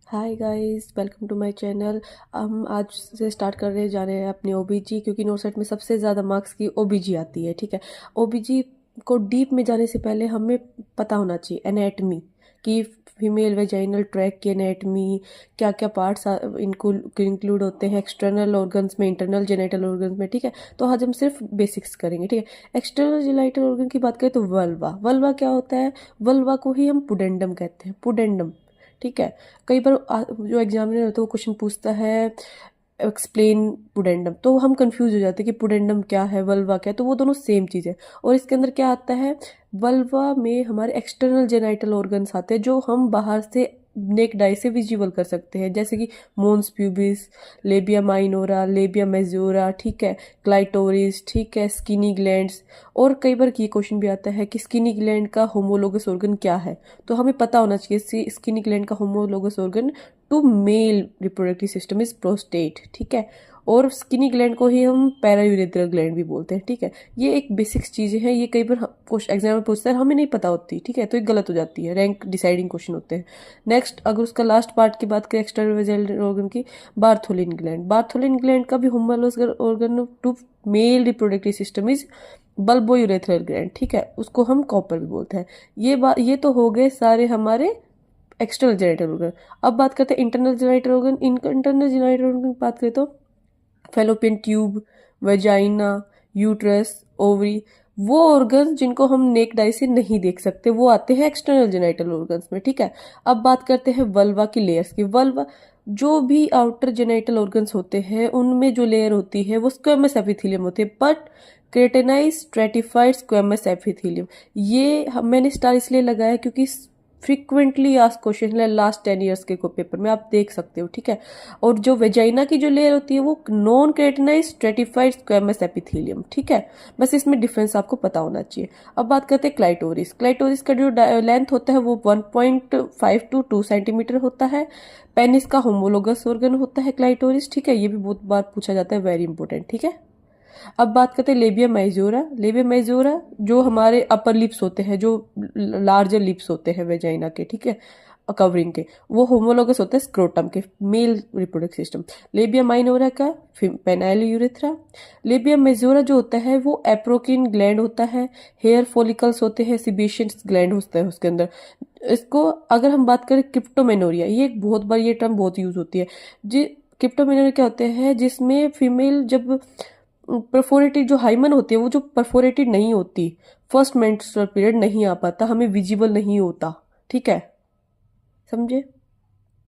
Hi guys, welcome to my channel. हम आज से स्टार्ट करने जा रहे हैं अपने ओबीजी, क्योंकि नोसेट में सबसे ज़्यादा मार्क्स की ओबीजी आती है। ठीक है, ओबीजी को डीप में जाने से पहले हमें पता होना चाहिए एनाटमी कि फीमेल वेजाइनल ट्रैक की एनाटमी, क्या क्या पार्ट्स इनको इंक्लूड होते हैं एक्सटर्नल ऑर्गन्स में, इंटरनल जेनिटल ऑर्गन्स में। ठीक है, तो आज हम सिर्फ बेसिक्स करेंगे। ठीक है, एक्सटर्नल जेनिटल ऑर्गन की बात करें तो वल्वा, वल्वा क्या होता है? वल्वा को ही हम पुडेंडम कहते हैं, पुडेंडम। ठीक है, कई बार जो एग्जामिनर होता है वो क्वेश्चन पूछता है एक्सप्लेन पुडेंडम, तो हम कंफ्यूज हो जाते हैं कि पुडेंडम क्या है, वल्वा क्या है। तो वो दोनों सेम चीज़ है। और इसके अंदर क्या आता है, वल्वा में हमारे एक्सटर्नल जेनाइटल ऑर्गन्स आते हैं जो हम बाहर से नेक्ड आई से विजिबल कर सकते हैं, जैसे कि mons pubis, labia minora, labia majora, ठीक है, क्लाइटोरिस, ठीक है, स्किनी ग्लैंड्स। और कई बार ये क्वेश्चन भी आता है कि स्किनी ग्लैंड का होमोलोगस ऑर्गन क्या है, तो हमें पता होना चाहिए स्किनी ग्लैंड का homologous organ to male reproductive system is prostate. ठीक है, और स्किनी ग्लैंड को ही हम पैरायूरेथ्रल ग्लैंड भी बोलते हैं। ठीक है, ये एक बेसिक्स चीज़ें हैं, ये कई बार एग्जाम में पूछता है, हमें नहीं पता होती। ठीक है, तो ये गलत हो जाती है, रैंक डिसाइडिंग क्वेश्चन होते हैं। नेक्स्ट, अगर उसका लास्ट पार्ट की बात करें एक्सटर्नल वेजाइनल ऑर्गन की, बार्थोलिन ग्लैंड, बार्थोलिन ग्लैंड का भी homologous organ to male reproductive system is bulbourethral gland. ठीक है, उसको हम कॉपर भी बोलते हैं। ये तो हो गए सारे हमारे एक्सटर्नल जेनिटल ऑर्गन। अब बात करते हैं internal genital organ. Internal genital organ की बात करें तो fallopian tube, vagina, uterus, ovary, वो ऑर्गन जिनको हम नेक्ड आई से नहीं देख सकते, वो आते हैं एक्सटर्नल जेनिटल ऑर्गन्स में। ठीक है, अब बात करते हैं वल्वा की लेयर्स की। वल्वा, जो भी आउटर जेनिटल ऑर्गन्स होते हैं उनमें जो लेयर होती है वो स्क्वेमस एपिथेलियम होते हैं, बट क्रेटेनाइज स्ट्रेटिफाइड स्क्वेमस एपिथेलियम। मैंने स्टार इसलिए लगाया क्योंकि फ्रिक्वेंटली आस्क क्वेश्चन है लास्ट 10 ईयर्स के पेपर में, आप देख सकते हो। ठीक है, और जो वेजाइना की जो लेयर होती है वो नॉन क्रेटिनाइज स्ट्रेटिफाइड स्क्वेमस एपिथेलियम। ठीक है, बस इसमें डिफरेंस आपको पता होना चाहिए। अब बात करते हैं क्लाइटोरिस। क्लाइटोरिस का जो लेंथ होता है वो 1.5 to 2 सेंटीमीटर होता है। पेनिस का होमोलोगस ऑर्गन होता है क्लाइटोरिस। ठीक है, ये भी बहुत बार पूछा जाता है, वेरी इंपॉर्टेंट। ठीक है, अब बात करते हैं लेबिया मेजोरा। लेबिया मेजोरा जो हमारे अपर लिप्स होते हैं, जो लार्जर लिप्स होते हैं वेजाइना के, ठीक है, कवरिंग के, वो होमोलोगस होता है स्क्रोटम के, mail reproductive system. Labia minora का पेनाइल यूरेथ्रा। लेबिया मेजोरा जो होता है वो एप्रोकिन ग्लैंड होता है, हेयर फॉलिकल्स होते हैं, सिबेशियस ग्लैंड होता है उसके अंदर। इसको अगर हम बात करें क्रिप्टोमेनोरिया, ये एक बहुत बार ये टर्म बहुत यूज होती है। जी, क्रिप्टोमेनोरिया क्या होते हैं, जिसमें फीमेल जब परफोरेटेड जो हाइमन होती है वो जो परफोरेटेड नहीं होती, फर्स्ट मेंस्ट्रुअल पीरियड नहीं आ पाता, हमें विजिबल नहीं होता। ठीक है, समझे?